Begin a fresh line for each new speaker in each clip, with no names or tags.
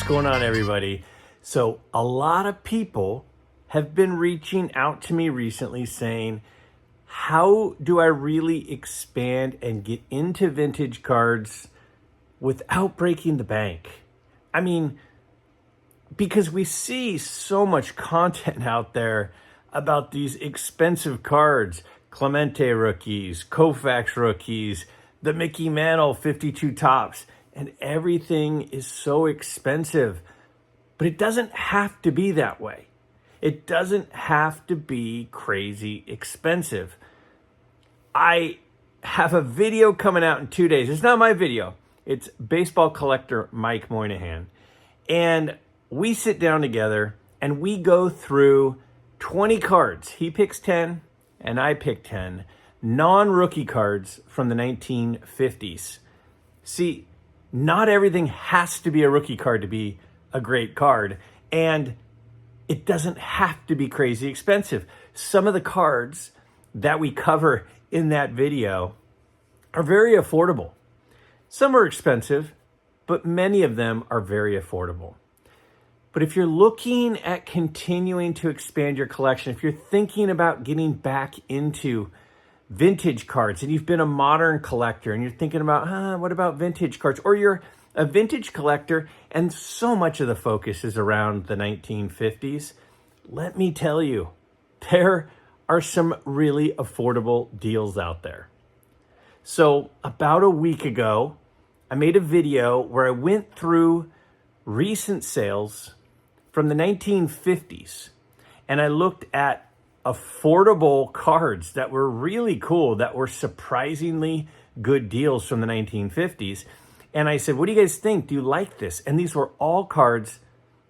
going on, everybody? So a lot of people have been reaching out to me recently saying, how do I really expand and get into vintage cards without breaking the bank? I mean, because we see so much content out there about these expensive cards, Clemente rookies, Koufax rookies, the Mickey Mantle 52 tops, and everything is so expensive. But it doesn't have to be that way. It doesn't have to be crazy expensive. I have a video coming out in 2 days. It's not my video. It's baseball collector Mike Moynihan. And we sit down together and we go through 20 cards. He picks 10 and I pick 10 non-rookie cards from the 1950s. See, not everything has to be a rookie card to be a great card, and it doesn't have to be crazy expensive. Some of the cards that we cover in that video are very affordable. Some are expensive, but many of them are very affordable. But if you're looking at continuing to expand your collection, if you're thinking about getting back into vintage cards and you've been a modern collector and you're thinking about, what about vintage cards? Or you're a vintage collector and so much of the focus is around the 1950s. Let me tell you, there are some really affordable deals out there. So about a week ago, I made a video where I went through recent sales from the 1950s and I looked at affordable cards that were really cool, that were surprisingly good deals from the 1950s. And I said, what do you guys think? Do you like this? And these were all cards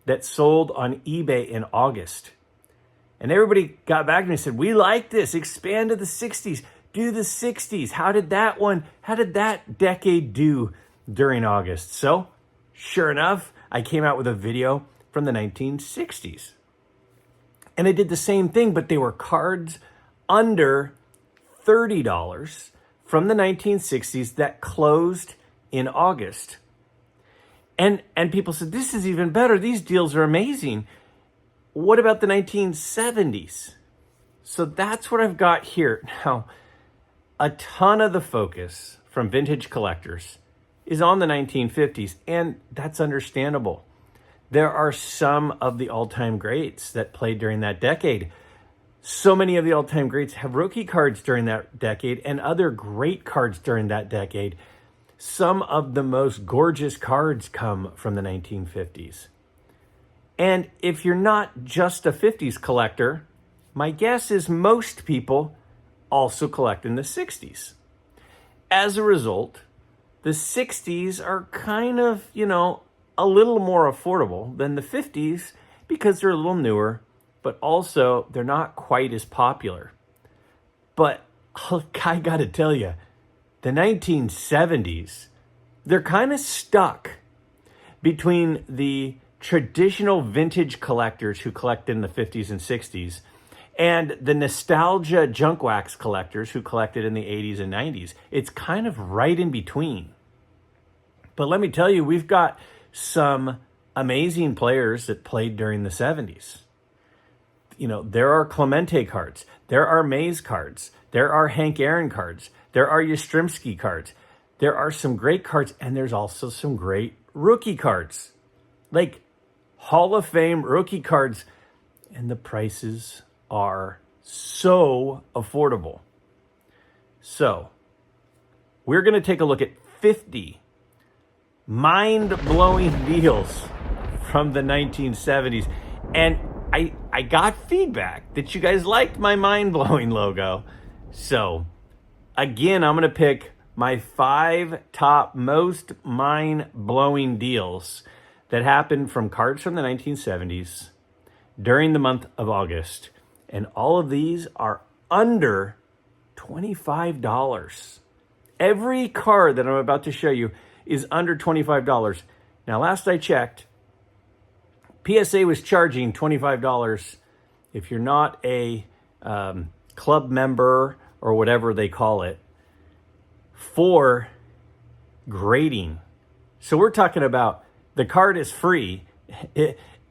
that sold on eBay in August. And everybody got back to me and said, we like this. Expand to the 60s. Do the 60s. How did that decade do during August? So, sure enough, I came out with a video from the 1960s. And I did the same thing, but they were cards under $30 from the 1960s that closed in August. And people said, this is even better. These deals are amazing. What about the 1970s? So that's what I've got here. Now, a ton of the focus from vintage collectors is on the 1950s, and that's understandable. There are some of the all-time greats that played during that decade. So many of the all-time greats have rookie cards during that decade and other great cards during that decade. Some of the most gorgeous cards come from the 1950s. And if you're not just a 50s collector, my guess is most people also collect in the 60s. As a result, the 60s are kind of, a little more affordable than the 50s because they're a little newer, but also they're not quite as popular. But I gotta tell you, the 1970s, they're kind of stuck between the traditional vintage collectors who collect in the 50s and 60s and the nostalgia junk wax collectors who collected in the 80s and 90s. It's kind of right in between. But let me tell you, we've got some amazing players that played during the 70s. There are Clemente cards. There are Mays cards. There are Hank Aaron cards. There are Yastrzemski cards. There are some great cards, and there's also some great rookie cards. Like Hall of Fame rookie cards. And the prices are so affordable. So, we're going to take a look at 50 mind-blowing deals from the 1970s. And I got feedback that you guys liked my mind-blowing logo. So, again, I'm going to pick my 5 top most mind-blowing deals that happened from cards from the 1970s during the month of August. And all of these are under $25. Every card that I'm about to show you is under $25. Now, last I checked, PSA was charging $25 if you're not a club member or whatever they call it for grading. So we're talking about the card is free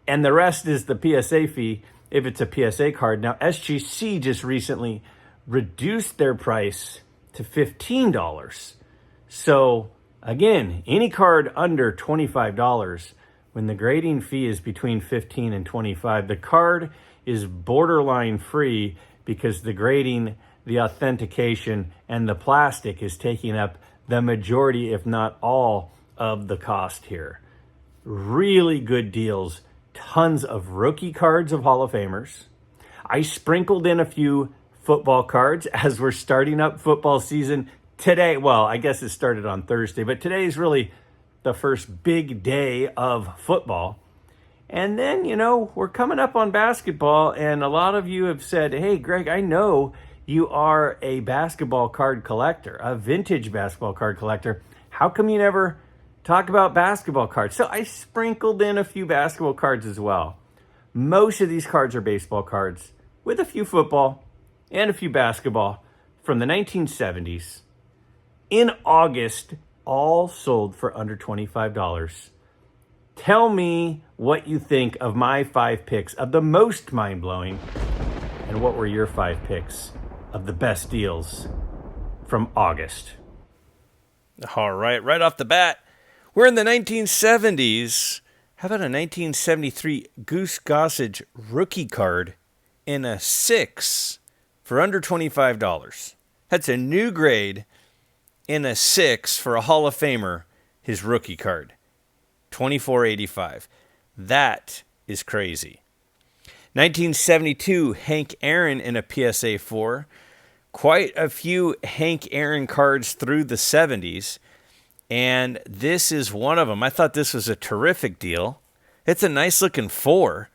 And the rest is the PSA fee if it's a PSA card. Now, SGC just recently reduced their price to $15. So again, any card under $25, when the grading fee is between $15 and $25, the card is borderline free because the grading, the authentication, and the plastic is taking up the majority, if not all, of the cost here. Really good deals. Tons of rookie cards of Hall of Famers. I sprinkled in a few football cards as we're starting up football season today. Well, I guess it started on Thursday, but today is really the first big day of football. And then, we're coming up on basketball, and a lot of you have said, hey, Greg, I know you are a basketball card collector, a vintage basketball card collector. How come you never talk about basketball cards? So I sprinkled in a few basketball cards as well. Most of these cards are baseball cards with a few football and a few basketball from the 1970s. In August, all sold for under $25. Tell me what you think of my 5 picks of the most mind-blowing, and what were your 5 picks of the best deals from August.
All right off the bat, we're in the 1970s. How about a 1973 Goose Gossage rookie card in a 6 for under $25? That's a new grade in a 6 for a Hall of Famer, his rookie card. $24.85. That is crazy. 1972 Hank Aaron in a PSA 4. Quite a few Hank Aaron cards through the 70s, and this is one of them. I thought this was a terrific deal. It's a nice looking 4.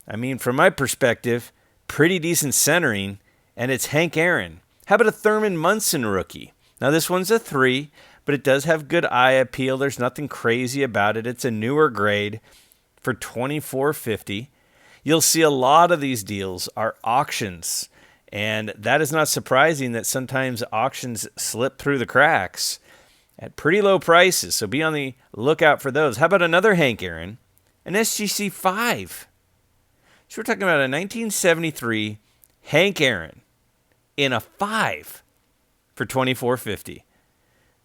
I mean, from my perspective, pretty decent centering, and it's Hank Aaron. How about a Thurman Munson rookie? Now this one's a 3, but it does have good eye appeal. There's nothing crazy about it. It's a newer grade for $24.50. You'll see a lot of these deals are auctions, and that is not surprising that sometimes auctions slip through the cracks at pretty low prices, so be on the lookout for those. How about another Hank Aaron, an SGC 5? So we're talking about a 1973 Hank Aaron in a 5 for $24.50.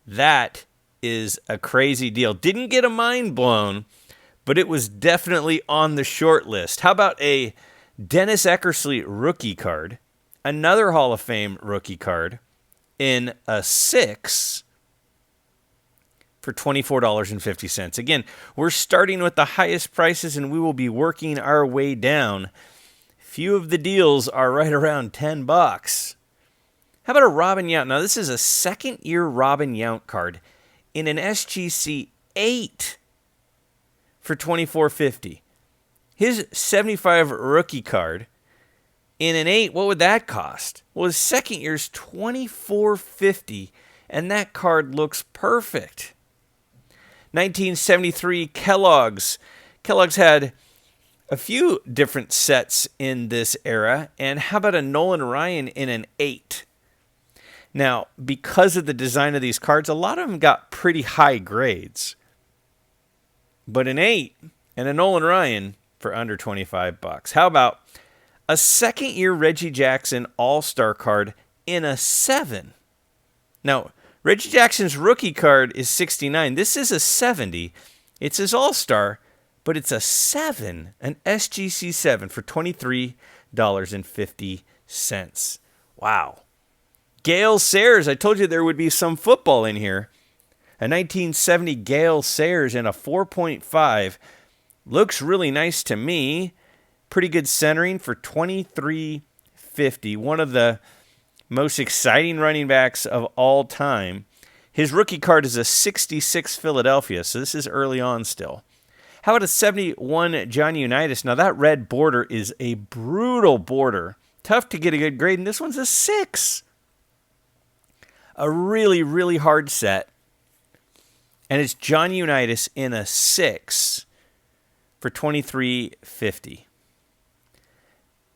That is a crazy deal. Didn't get a mind blown, but it was definitely on the short list. How about a Dennis Eckersley rookie card, another Hall of Fame rookie card in a 6 for $24.50. Again, we're starting with the highest prices, and we will be working our way down. Few of the deals are right around $10. How about a Robin Yount? Now, this is a second-year Robin Yount card in an SGC 8 for $24.50. His 75 rookie card in an 8, what would that cost? Well, his second year's $24.50, and that card looks perfect. 1973 Kellogg's. Kellogg's had a few different sets in this era, and how about a Nolan Ryan in an 8? Now, because of the design of these cards, a lot of them got pretty high grades. But an 8 and a Nolan Ryan for under $25. How about a second-year Reggie Jackson All-Star card in a 7? Now, Reggie Jackson's rookie card is 69. This is a 70. It's his All-Star, but it's a 7, an SGC 7 for $23.50. Wow. Gale Sayers, I told you there would be some football in here. A 1970 Gale Sayers in a 4.5. Looks really nice to me. Pretty good centering for $23.50. One of the most exciting running backs of all time. His rookie card is a 66 Philadelphia, so this is early on still. How about a 71 John Unitas? Now that red border is a brutal border. Tough to get a good grade, and this one's a 6. A really, really hard set. And it's John Unitas in a 6 for $23.50.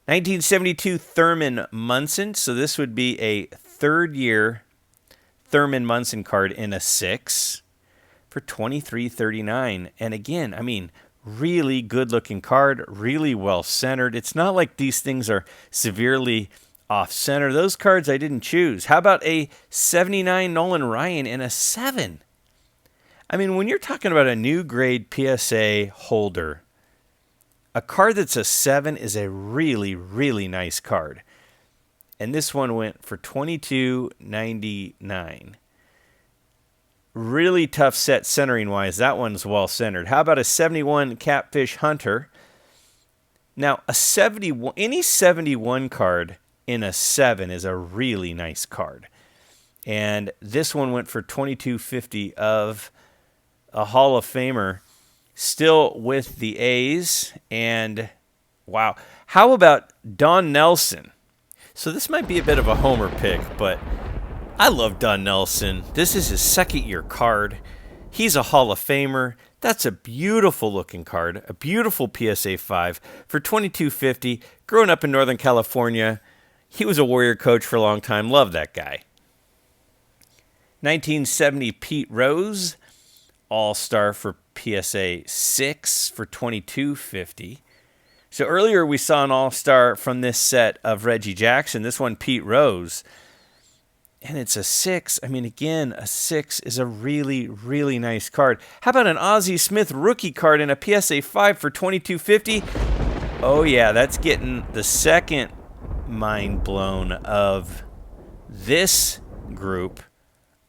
1972 Thurman Munson. So this would be a third-year Thurman Munson card in a 6 for $23.39. And again, I mean, really good-looking card, really well-centered. It's not like these things are severely off-center. Those cards I didn't choose. How about a 79 Nolan Ryan in a 7? I mean, when you're talking about a new grade PSA holder, a card that's a 7 is a really, really nice card. And this one went for $22.99. Really tough set centering-wise. That one's well-centered. How about a 71 Catfish Hunter? Now, any 71 card in a 7 is a really nice card. And this one went for $22.50 of a Hall of Famer, still with the A's. And, wow. How about Don Nelson? So this might be a bit of a homer pick, but I love Don Nelson. This is his second-year card. He's a Hall of Famer. That's a beautiful-looking card, a beautiful PSA 5 for $22.50. Growing up in Northern California, he was a Warrior coach for a long time. Love that guy. 1970 Pete Rose, All-Star for PSA 6 for $22.50. So earlier we saw an All-Star from this set of Reggie Jackson. This one, Pete Rose. And it's a 6. I mean, again, a 6 is a really, really nice card. How about an Ozzie Smith rookie card in a PSA 5 for $22.50? Oh, yeah, that's getting the second mind blown of this group.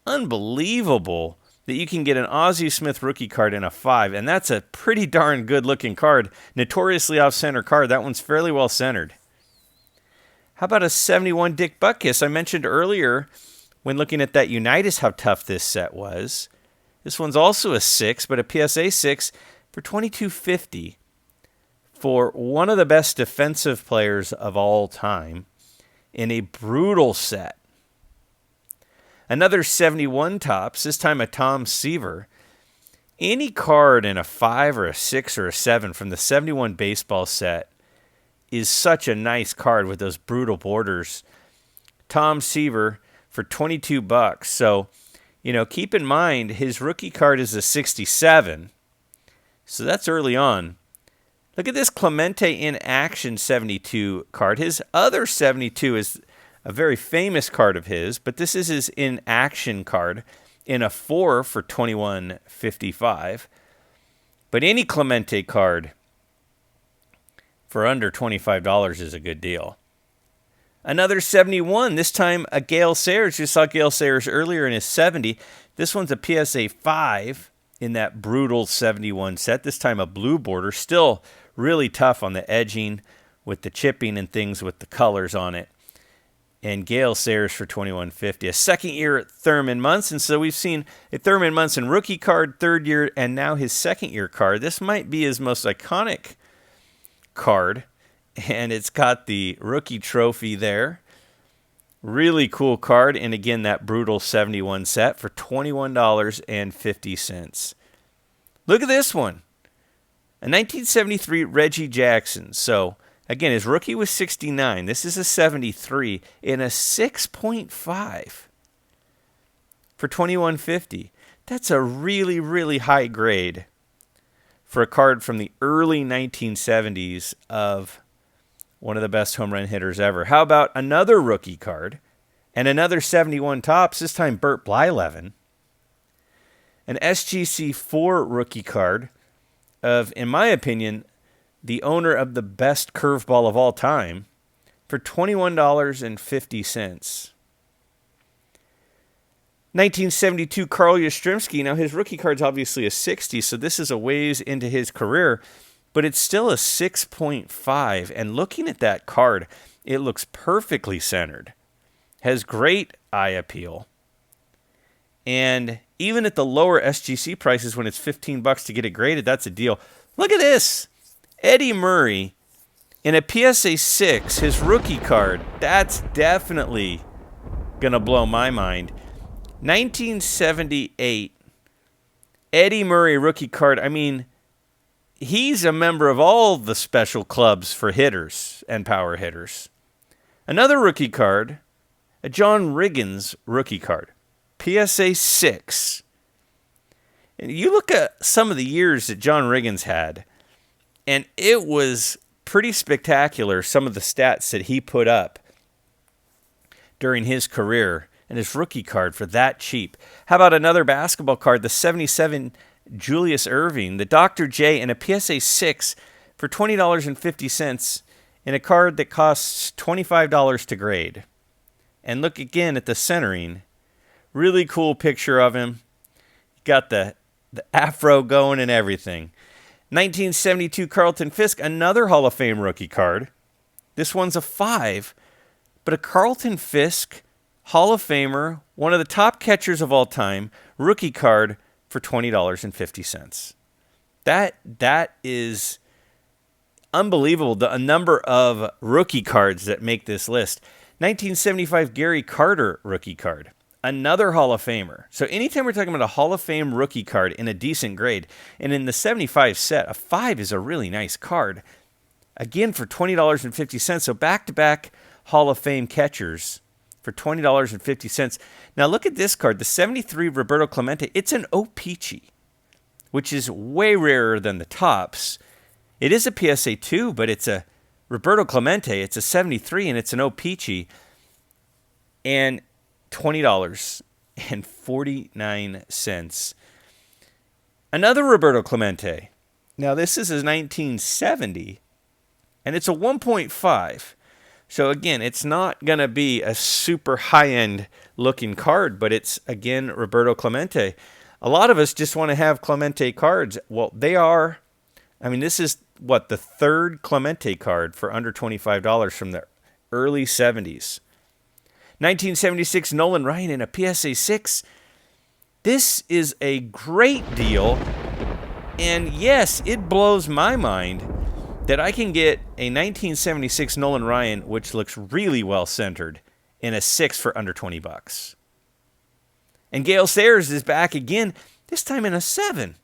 Unbelievable that you can get an Ozzie Smith rookie card in a 5, and that's a pretty darn good-looking card. Notoriously off-center card. That one's fairly well-centered. How about a 71 Dick Butkus? I mentioned earlier when looking at that Unitas how tough this set was. This one's also a 6, but a PSA 6 for $22.50 for one of the best defensive players of all time in a brutal set. Another 71 Topps, this time a Tom Seaver. Any card in a 5 or a 6 or a 7 from the 71 baseball set is such a nice card with those brutal borders. Tom Seaver for $22. So, keep in mind his rookie card is a 67. So that's early on. Look at this Clemente in action 72 card. His other 72 is a very famous card of his, but this is his in action card in a 4 for $21.55. But any Clemente card for under $25 is a good deal. Another 71, this time a Gale Sayers. You saw Gale Sayers earlier in his 70. This one's a PSA 5 in that brutal 71 set. This time a blue border. Still really tough on the edging with the chipping and things with the colors on it. And Gale Sayers for $21.50. A second year at Thurman Munson. So we've seen a Thurman Munson rookie card, third year, and now his second year card. This might be his most iconic card, and it's got the rookie trophy there. Really cool card, and again, that brutal 71 set for $21.50. Look at this one. A 1973 Reggie Jackson. So, again, his rookie was 69. This is a 73 in a 6.5 for $21.50. That's a really, really high grade for a card from the early 1970s of one of the best home run hitters ever. How about another rookie card and another 71 Topps, this time Bert Blyleven. An SGC4 rookie card of, in my opinion, the owner of the best curveball of all time for $21.50. 1972 Carl Yastrzemski. Now, his rookie card's obviously a 60, so this is a ways into his career, but it's still a 6.5. And looking at that card, it looks perfectly centered. Has great eye appeal. And even at the lower SGC prices, when it's $15 to get it graded, that's a deal. Look at this. Eddie Murray in a PSA 6, his rookie card. That's definitely going to blow my mind. 1978, Eddie Murray rookie card. I mean, he's a member of all the special clubs for hitters and power hitters. Another rookie card, a John Riggins rookie card, PSA 6. And you look at some of the years that John Riggins had. And it was pretty spectacular, some of the stats that he put up during his career and his rookie card for that cheap. How about another basketball card, the 77 Julius Erving, the Dr. J, and a PSA 6 for $20.50 in a card that costs $25 to grade. And look again at the centering. Really cool picture of him. Got the afro going and everything. 1972 Carlton Fisk, another Hall of Fame rookie card. This one's a 5, but a Carlton Fisk Hall of Famer, one of the top catchers of all time, rookie card for $20.50. That is unbelievable, a number of rookie cards that make this list. 1975 Gary Carter rookie card, another Hall of Famer. So anytime we're talking about a Hall of Fame rookie card in a decent grade, and in the 75 set, a 5 is a really nice card. Again, for $20.50. So back-to-back Hall of Fame catchers for $20.50. Now look at this card, the 73 Roberto Clemente. It's an O-Peachy, which is way rarer than the tops. It is a PSA 2, but it's a Roberto Clemente. It's a 73, and it's an O-Peachy. And $20.49. Another Roberto Clemente. Now this is a 1970, and it's a 1.5. So again, it's not going to be a super high-end looking card, but it's, again, Roberto Clemente. A lot of us just want to have Clemente cards. Well, they are, this is, the third Clemente card for under $25 from the early 70s. 1976 Nolan Ryan in a PSA 6. This is a great deal. And yes, it blows my mind that I can get a 1976 Nolan Ryan, which looks really well centered, in a 6 for under $20. And Gale Sayers is back again, this time in a 7.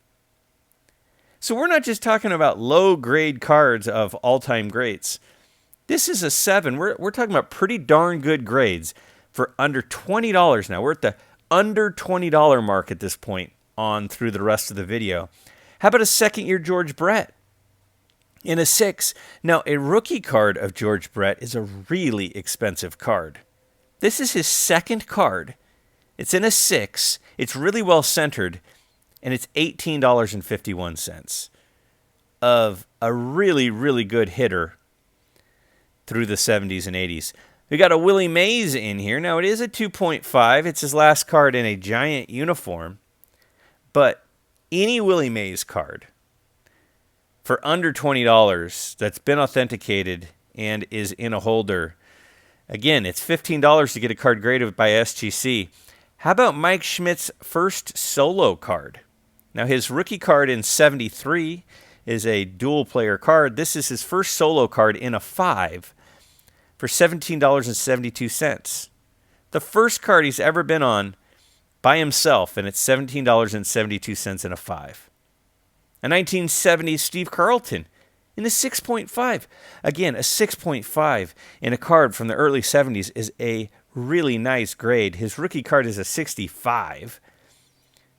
So we're not just talking about low grade cards of all-time greats. This is a 7. We're talking about pretty darn good grades for under $20 now. We're at the under $20 mark at this point on through the rest of the video. How about a second-year George Brett in a 6? Now, a rookie card of George Brett is a really expensive card. This is his second card. It's in a 6. It's really well centered, and it's $18.51 of a really, really good hitter through the 70s and 80s. We got a Willie Mays in here. Now, it is a 2.5. It's his last card in a giant uniform. But any Willie Mays card for under $20 that's been authenticated and is in a holder, again, it's $15 to get a card graded by SGC. How about Mike Schmidt's first solo card? Now, his rookie card in 73 is a dual-player card. This is his first solo card in a 5 for $17.72. The first card he's ever been on by himself, and it's $17.72 in a 5. A 1970 Steve Carlton in a 6.5. Again, a 6.5 in a card from the early 70s is a really nice grade. His rookie card is a 65.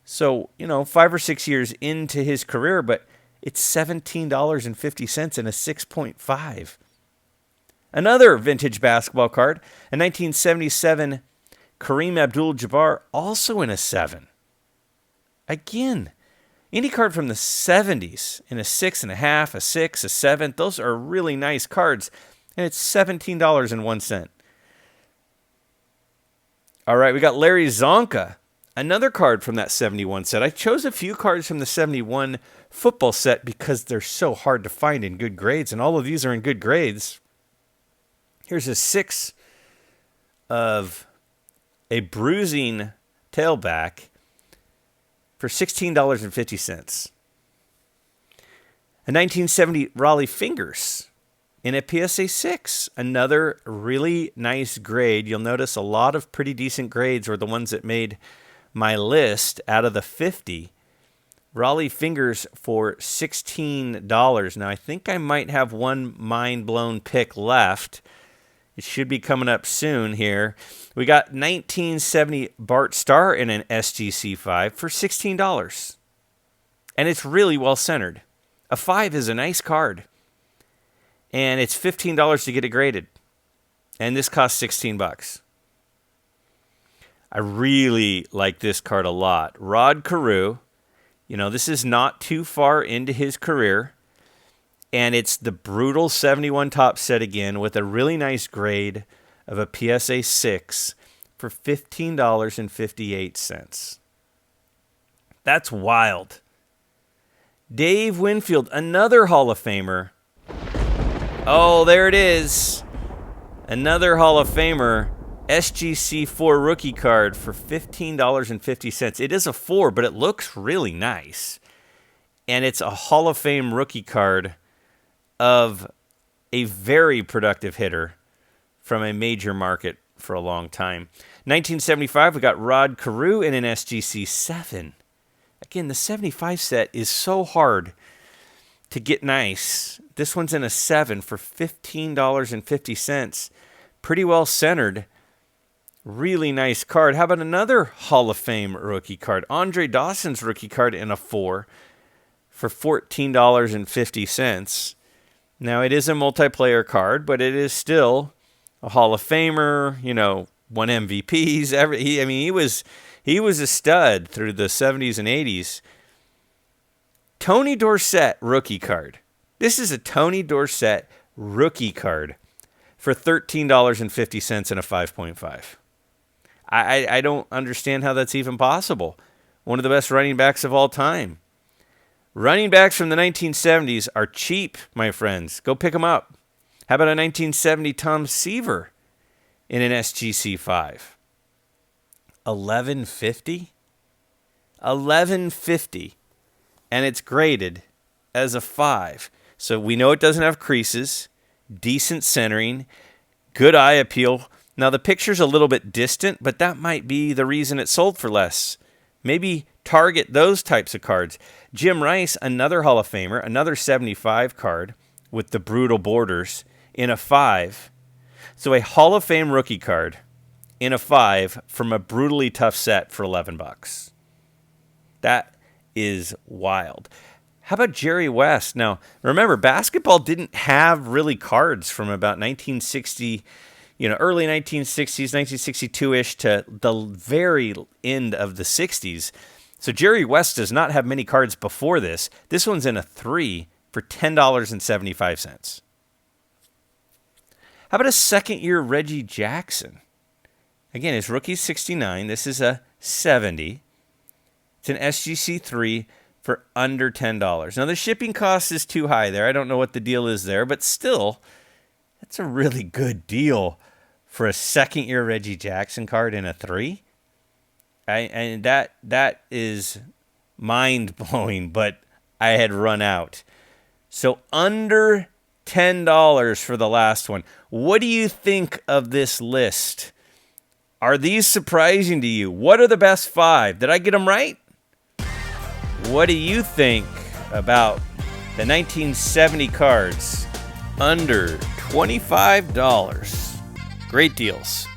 So, 5 or 6 years into his career, but it's $17.50 in a 6.5. Another vintage basketball card, a 1977 Kareem Abdul-Jabbar, also in a 7. Again, any card from the 70s in a 6.5, a 6, a 7, those are really nice cards, and it's $17.01. All right, we got Larry Zonka, another card from that 71 set. I chose a few cards from the 71 football set because they're so hard to find in good grades, and all of these are in good grades. Here's a 6 of a bruising tailback for $16.50. A 1970 Raleigh Fingers in a PSA 6. Another really nice grade. You'll notice a lot of pretty decent grades were the ones that made my list out of the 50. Raleigh Fingers for $16. Now, I think I might have one mind-blown pick left. It should be coming up soon here. We got 1970 Bart Starr in an SGC 5 for $16. And it's really well centered. A 5 is a nice card. And it's $15 to get it graded. And this costs $16. I really like this card a lot. Rod Carew. This is not too far into his career. And it's the brutal 71 top set again with a really nice grade of a PSA 6 for $15.58. That's wild. Dave Winfield, another Hall of Famer. Oh, there it is. Another Hall of Famer, SGC 4 rookie card for $15.50. It is a 4, but it looks really nice. And it's a Hall of Fame rookie card of a very productive hitter from a major market for a long time. 1975, we got Rod Carew in an SGC 7. Again, the 75 set is so hard to get nice. This one's in a 7 for $15.50. Pretty well centered. Really nice card. How about another Hall of Fame rookie card? Andre Dawson's rookie card in a 4 for $14.50. Now, it is a multiplayer card, but it is still a Hall of Famer, won MVPs. He was a stud through the 70s and 80s. Tony Dorsett rookie card. This is a Tony Dorsett rookie card for $13.50 and a 5.5. I don't understand how that's even possible. One of the best running backs of all time. Running backs from the 1970s are cheap, my friends. Go pick them up. How about a 1970 Tom Seaver in an SGC 5? $11.50? $11.50. And it's graded as a 5. So we know it doesn't have creases, decent centering, good eye appeal. Now the picture's a little bit distant, but that might be the reason it sold for less. Maybe target those types of cards. Jim Rice, another Hall of Famer, another 75 card with the brutal borders in a 5. So a Hall of Fame rookie card in a 5 from a brutally tough set for $11. That is wild. How about Jerry West? Now, remember, basketball didn't have really cards from about 1960, early 1960s, 1962-ish to the very end of the 60s. So Jerry West does not have many cards before this. This one's in a 3 for $10.75. How about a second-year Reggie Jackson? Again, his rookie's 69. This is a 70. It's an SGC 3 for under $10. Now, the shipping cost is too high there. I don't know what the deal is there, but still, that's a really good deal for a second-year Reggie Jackson card in a 3. And that is mind-blowing, but I had run out. So under $10 for the last one. What do you think of this list? Are these surprising to you? What are the best 5? Did I get them right? What do you think about the 1970 cards under $25? Great deals.